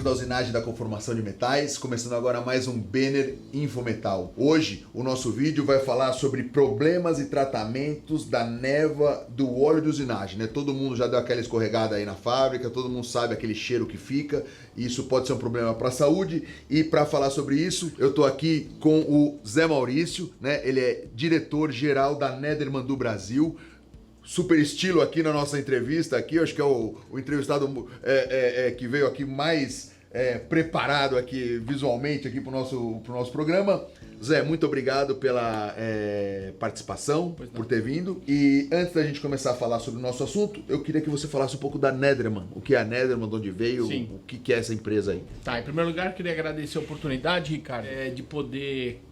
da usinagem da conformação de metais, começando agora mais um Benner Infometal. Hoje o nosso vídeo vai falar sobre problemas e tratamentos da névoa do óleo de usinagem, né? Todo mundo já deu aquela escorregada aí na fábrica, todo mundo sabe aquele cheiro que fica, e isso pode ser um problema para a saúde. E para falar sobre isso, eu tô aqui com o Zé Maurício, né? Ele é diretor-geral da Nederman do Brasil. Super estilo aqui na nossa entrevista aqui, eu acho que é o entrevistado que veio aqui mais preparado aqui visualmente aqui pro nosso programa. Zé, muito obrigado pela participação, por ter vindo. E antes da gente começar a falar sobre o nosso assunto, eu queria que você falasse um pouco da Nederman. O que é a Nederman, de onde veio, Sim. o que é essa empresa aí? Tá, em primeiro lugar, eu queria agradecer a oportunidade, Ricardo, de poder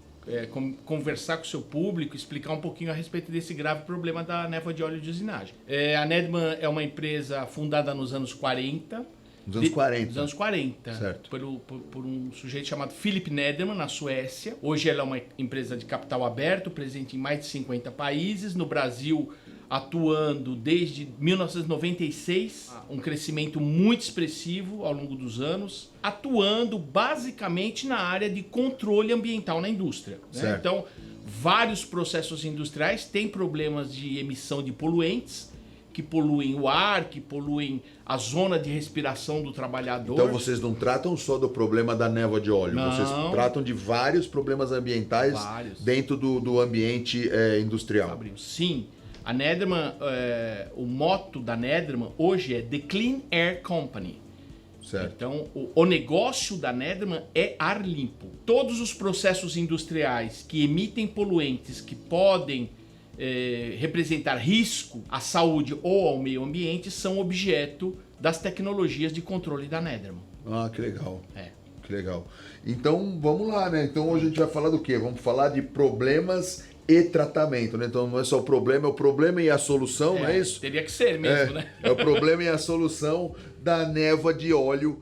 conversar com o seu público, explicar um pouquinho a respeito desse grave problema da névoa de óleo de usinagem. A Nederman é uma empresa fundada nos anos 40. Nos anos 40. Nos anos 40. Certo. Por um sujeito chamado Philip Nederman, na Suécia. Hoje ela é uma empresa de capital aberto, presente em mais de 50 países. No Brasil, atuando desde 1996, um crescimento muito expressivo ao longo dos anos, atuando basicamente na área de controle ambiental na indústria, né? Então, vários processos industriais têm problemas de emissão de poluentes, que poluem o ar, que poluem a zona de respiração do trabalhador. Então vocês não tratam só do problema da névoa de óleo, Não. Vocês tratam de vários problemas ambientais dentro do ambiente industrial. Sim. A Nederman, o motto da Nederman hoje é The Clean Air Company. Certo. Então, o negócio da Nederman é ar limpo. Todos os processos industriais que emitem poluentes que podem representar risco à saúde ou ao meio ambiente são objeto das tecnologias de controle da Nederman. Ah, que legal. Que legal. Então, vamos lá, né? Então, hoje a gente vai falar do quê? Vamos falar de problemas e tratamento, né? Então não é só o problema, é o problema e a solução, não é isso? Teria que ser mesmo, né? É o problema e a solução da névoa de óleo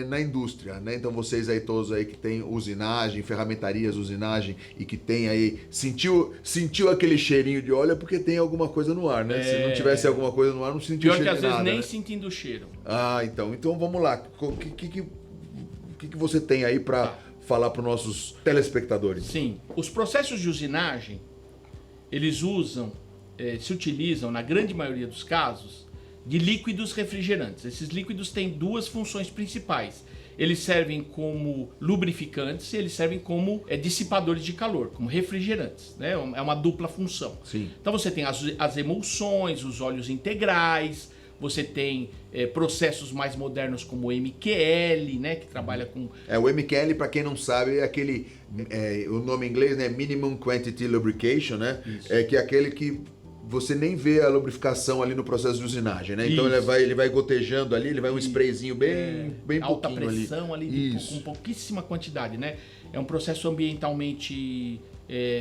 na indústria, né? Então vocês aí todos aí que tem usinagem, ferramentarias, usinagem e que tem aí, sentiu aquele cheirinho de óleo é porque tem alguma coisa no ar, né? Se não tivesse alguma coisa no ar, não sentiu cheiro de nada. Pior que às vezes nem né? sentindo o cheiro. Ah, então vamos lá. O que você tem aí para falar para os nossos telespectadores? Sim, os processos de usinagem, eles se utilizam, na grande maioria dos casos, de líquidos refrigerantes. Esses líquidos têm duas funções principais. Eles servem como lubrificantes e eles servem como dissipadores de calor, como refrigerantes, né? É uma dupla função. Sim. Então você tem as emulsões, os óleos integrais, você tem processos mais modernos como o MQL, né, que trabalha com... O MQL, para quem não sabe, é aquele, o nome em inglês, né, Minimum Quantity Lubrication, né, que é aquele que você nem vê a lubrificação ali no processo de usinagem, né? Então ele vai gotejando ali, ele vai um sprayzinho bem alta pouquinho pressão ali com pouquíssima quantidade, né? É um processo ambientalmente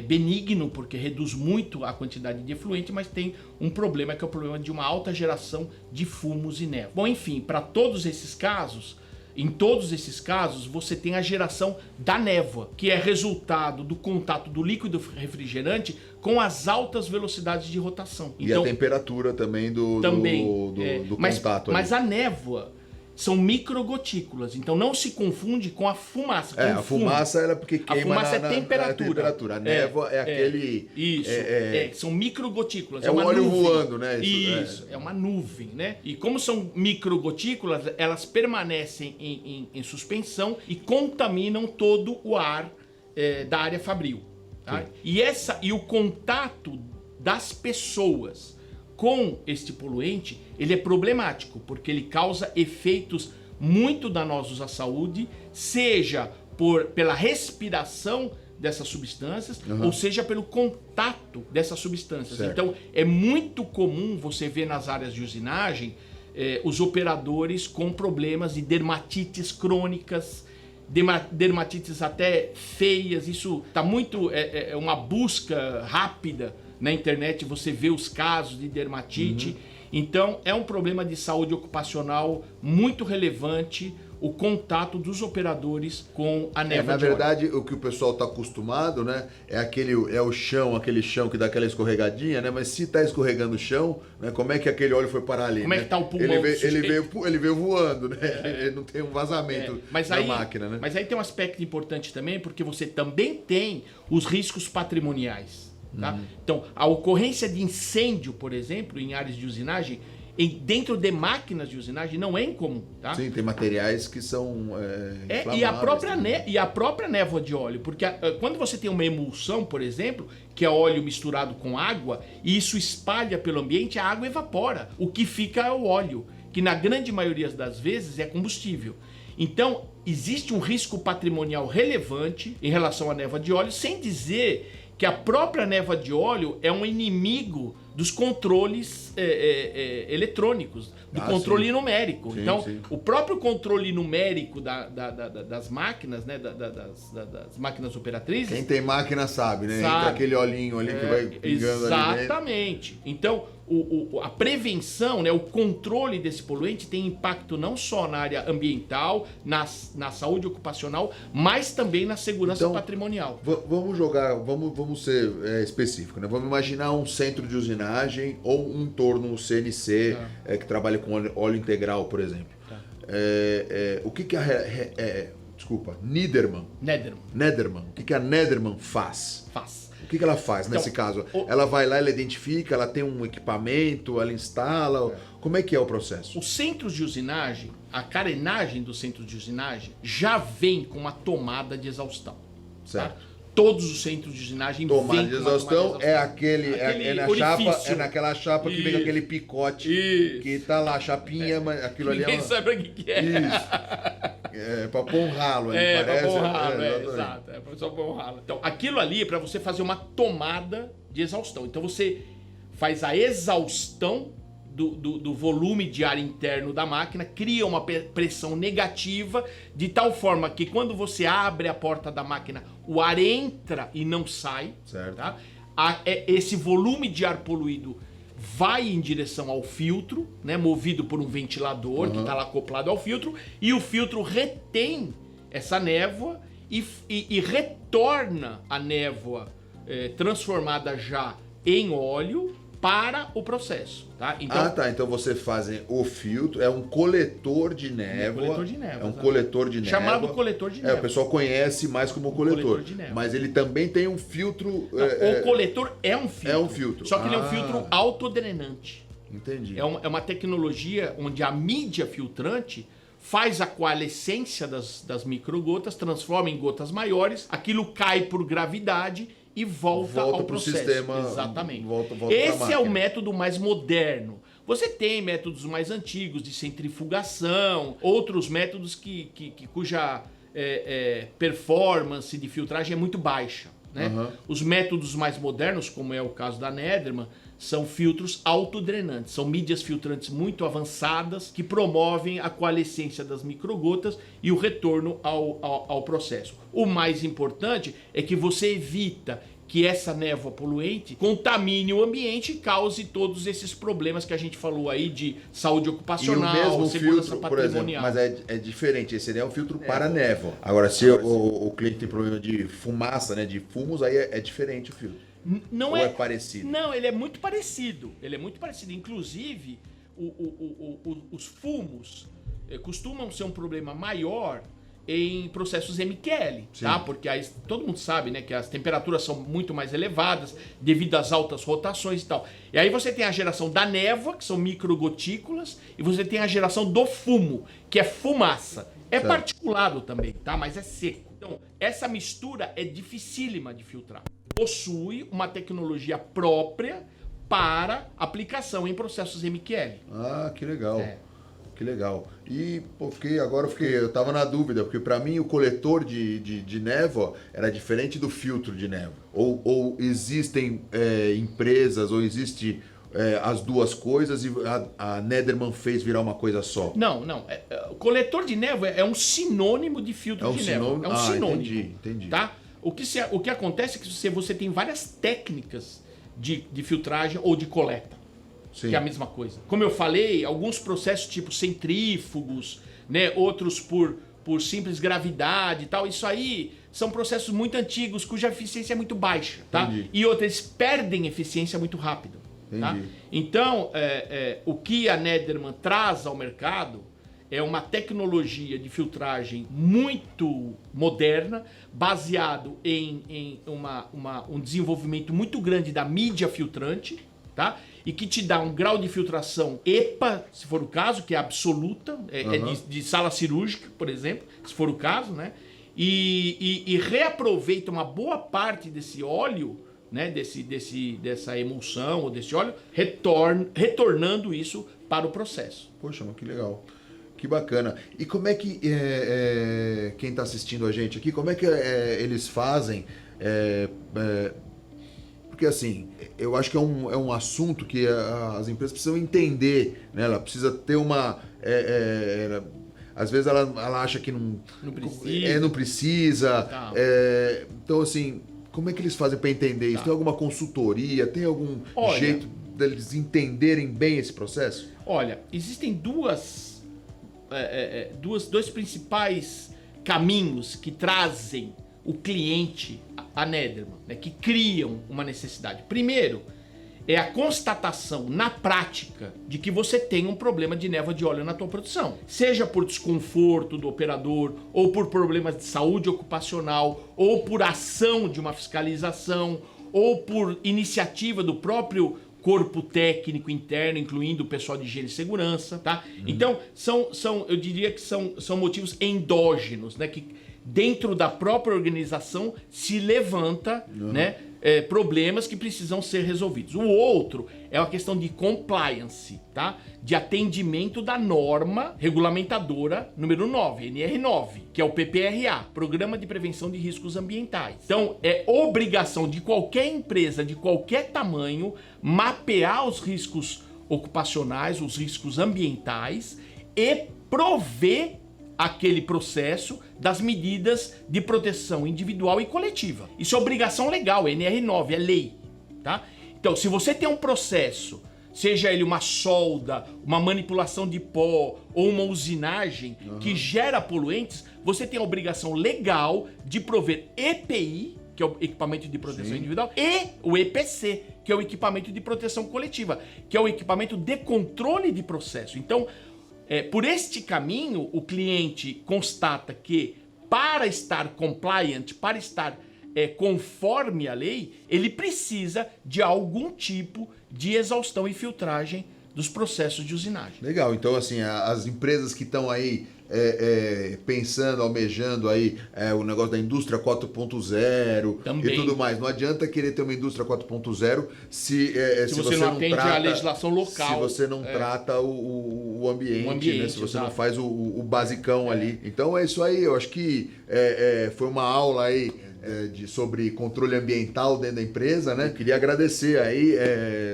benigno, porque reduz muito a quantidade de efluente, mas tem um problema, que é o problema de uma alta geração de fumos e névoa. Bom, enfim, para todos esses casos, em todos esses casos, você tem a geração da névoa, que é resultado do contato do líquido refrigerante com as altas velocidades de rotação. E a temperatura também do contato. Mas a névoa são microgotículas, então não se confunde com a fumaça. A fumaça ela porque queima a fumaça é temperatura. A névoa é aquele... Isso, são microgotículas. É um óleo nuvem voando, né? Isso, é uma nuvem, né? E como são microgotículas, elas permanecem em suspensão e contaminam todo o ar da área fabril. Tá? E o contato das pessoas com este poluente, ele é problemático, porque ele causa efeitos muito danosos à saúde, seja pela respiração dessas substâncias, ou seja pelo contato dessas substâncias. Certo. Então, é muito comum você ver nas áreas de usinagem os operadores com problemas de dermatites crônicas, dermatites até feias. Isso está muito... uma busca rápida na internet você vê os casos de dermatite. Então, é um problema de saúde ocupacional muito relevante o contato dos operadores com a névoa de óleo. Na verdade, o que o pessoal está acostumado, né, aquele chão que dá aquela escorregadinha, né? Mas se está escorregando o chão, né, como é que aquele óleo foi parar ali? Como é que está o pulmão? Ele veio voando, né? Ele não tem um vazamento da máquina, né? Mas aí tem um aspecto importante também, porque você também tem os riscos patrimoniais. Tá? Então, a ocorrência de incêndio, por exemplo, em áreas de usinagem, dentro de máquinas de usinagem não é incomum, tá? Sim, tem materiais que são e a própria névoa de óleo, porque quando você tem uma emulsão, por exemplo, que é óleo misturado com água, e isso espalha pelo ambiente, a água evapora. O que fica é o óleo, que na grande maioria das vezes é combustível. Então, existe um risco patrimonial relevante em relação à névoa de óleo, sem dizer que a própria névoa de óleo é um inimigo dos controles eletrônicos, do controle numérico. Sim, então, sim. o próprio controle numérico das máquinas, né, das máquinas operatrizes... Quem tem máquina sabe, né? Sabe. Entra aquele olhinho ali que vai pingando ali dentro. Exatamente. Então, a prevenção, né, o controle desse poluente tem impacto não só na área ambiental, na saúde ocupacional, mas também na segurança patrimonial. Vamos ser específico, né? Vamos imaginar um centro de usinagem ou um torno CNC que trabalha com óleo integral, por exemplo. O que Nederman. O que a Nederman faz? O que ela faz nesse caso? Ela vai lá, ela identifica, ela tem um equipamento, ela instala. Como é que é o processo? Os centros de usinagem, a carenagem dos centros de usinagem já vem com uma tomada de exaustão. Certo. Tá? Todos os centros de usinagem tomada de exaustão é naquela chapa que Isso. vem com aquele picote que tá lá, a chapinha, mas aquilo ali Ninguém sabe o que é. Isso. É pra pôr um ralo. Pra pôr um ralo, exato. É pra só pôr um ralo. Então, aquilo ali é pra você fazer uma tomada de exaustão. Então, você faz a exaustão do volume de ar interno da máquina, cria uma pressão negativa, de tal forma que quando você abre a porta da máquina, o ar entra e não sai. Certo. Tá? Esse volume de ar poluído vai em direção ao filtro, né, movido por um ventilador que está lá acoplado ao filtro, e o filtro retém essa névoa e retorna a névoa transformada já em óleo para o processo, tá? Então, então você faz o filtro, é um coletor de névoa. Coletor de névoa. Chamado coletor de névoa. O pessoal conhece mais como coletor. De névoa. Mas ele também tem um filtro... o coletor é um filtro. É um filtro. Só que ele é um filtro autodrenante. Entendi. É uma tecnologia onde a mídia filtrante faz a coalescência das microgotas, transforma em gotas maiores, aquilo cai por gravidade e volta ao processo. Sistema, exatamente. Volta Esse é o método mais moderno. Você tem métodos mais antigos de centrifugação, outros métodos cuja performance de filtragem é muito baixa. Né? Os métodos mais modernos, como é o caso da Nederman, são filtros autodrenantes, são mídias filtrantes muito avançadas que promovem a coalescência das microgotas e o retorno ao processo. O mais importante é que você evita que essa névoa poluente contamine o ambiente e cause todos esses problemas que a gente falou aí de saúde ocupacional, e o mesmo segurança filtro, patrimonial. Por exemplo, mas é diferente, esse é um filtro para névoa. Agora, se o cliente tem problema de fumaça, né, de fumos, aí é diferente o filtro. Não é parecido? Não, ele é muito parecido. Inclusive, os fumos costumam ser um problema maior em processos MQL, tá? Porque aí, todo mundo sabe, né, que as temperaturas são muito mais elevadas devido às altas rotações e tal. E aí você tem a geração da névoa, que são microgotículas, e você tem a geração do fumo, que é fumaça. É particulado também, tá? Mas é seco. Então, essa mistura é dificílima de filtrar. Possui uma tecnologia própria para aplicação em processos MQL. Ah, que legal. Que legal. E eu tava na dúvida, porque para mim o coletor de névoa era diferente do filtro de névoa. Ou existem empresas, ou existe as duas coisas e a Nederman fez virar uma coisa só? Não. O coletor de névoa é um sinônimo de filtro de névoa. É um sinônimo. Entendi. Tá? O que acontece é que você tem várias técnicas de filtragem ou de coleta. Sim. Que é a mesma coisa. Como eu falei, alguns processos tipo centrífugos, né, outros por simples gravidade e tal, isso aí são processos muito antigos cuja eficiência é muito baixa, tá? Entendi. E outros perdem eficiência muito rápido. Tá? Então, o que a Nederman traz ao mercado é uma tecnologia de filtragem muito moderna, baseado em um desenvolvimento muito grande da mídia filtrante, tá? E que te dá um grau de filtração EPA, se for o caso, que é absoluta, de sala cirúrgica, por exemplo, se for o caso, né? E reaproveita uma boa parte desse óleo, né, dessa emulsão ou desse óleo, retornando isso para o processo. Poxa, que legal. Que bacana. E como é que quem está assistindo a gente aqui, como é que eles fazem? Porque assim, eu acho que é um assunto que as empresas precisam entender, né? Ela precisa ter uma... às vezes ela acha que não precisa. Não precisa. Tá. Então assim, como é que eles fazem para entender isso? Tem alguma consultoria? Tem algum jeito deles entenderem bem esse processo? Olha, existem dois principais caminhos que trazem o cliente a Nederman, né, que criam uma necessidade. Primeiro, é a constatação na prática de que você tem um problema de névoa de óleo na tua produção. Seja por desconforto do operador, ou por problemas de saúde ocupacional, ou por ação de uma fiscalização, ou por iniciativa do próprio corpo técnico interno, incluindo o pessoal de higiene e segurança, tá? Então, eu diria que são motivos endógenos, né? Que dentro da própria organização se levanta, né? Problemas que precisam ser resolvidos. O outro é uma questão de compliance, tá? De atendimento da norma regulamentadora número 9, NR9, que é o PPRA, Programa de Prevenção de Riscos Ambientais. Então, é obrigação de qualquer empresa, de qualquer tamanho, mapear os riscos ocupacionais, os riscos ambientais e prover aquele processo das medidas de proteção individual e coletiva. Isso é obrigação legal, NR9, é lei, tá? Então, se você tem um processo, seja ele uma solda, uma manipulação de pó ou uma usinagem que gera poluentes, você tem a obrigação legal de prover EPI, que é o equipamento de proteção individual, e o EPC, que é o equipamento de proteção coletiva, que é o equipamento de controle de processo. Então, por este caminho, o cliente constata que para estar compliant, para estar conforme a lei, ele precisa de algum tipo de exaustão e filtragem dos processos de usinagem. Legal, então assim, as empresas que estão aí pensando, almejando aí o negócio da indústria 4.0 e tudo mais. Não adianta querer ter uma indústria 4.0 se você não atende trata, a legislação local. Se você não trata o ambiente, né? Se você não faz o basicão ali. Então é isso aí, eu acho que foi uma aula aí sobre controle ambiental dentro da empresa, né? Queria agradecer aí,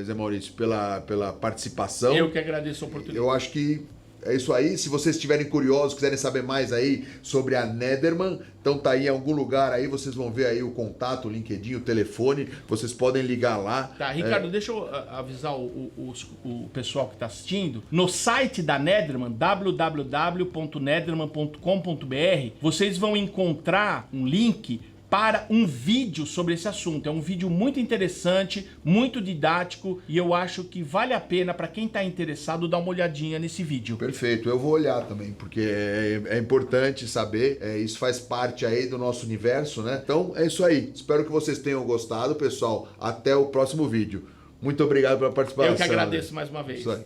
Zé Maurício, pela participação. Eu que agradeço a oportunidade. Eu acho que é isso aí. Se vocês estiverem curiosos, quiserem saber mais aí sobre a Nederman, então tá aí em algum lugar aí, vocês vão ver aí o contato, o LinkedIn, o telefone, vocês podem ligar lá. Tá, Ricardo, deixa eu avisar o pessoal que está assistindo. No site da Nederman, www.nederman.com.br, vocês vão encontrar um link para um vídeo sobre esse assunto. É um vídeo muito interessante, muito didático, e eu acho que vale a pena para quem está interessado dar uma olhadinha nesse vídeo. Perfeito, eu vou olhar também, porque é importante saber, isso faz parte aí do nosso universo, né? Então é isso aí, espero que vocês tenham gostado, pessoal. Até o próximo vídeo. Muito obrigado pela participação. Eu que agradeço mais uma vez. Isso aí.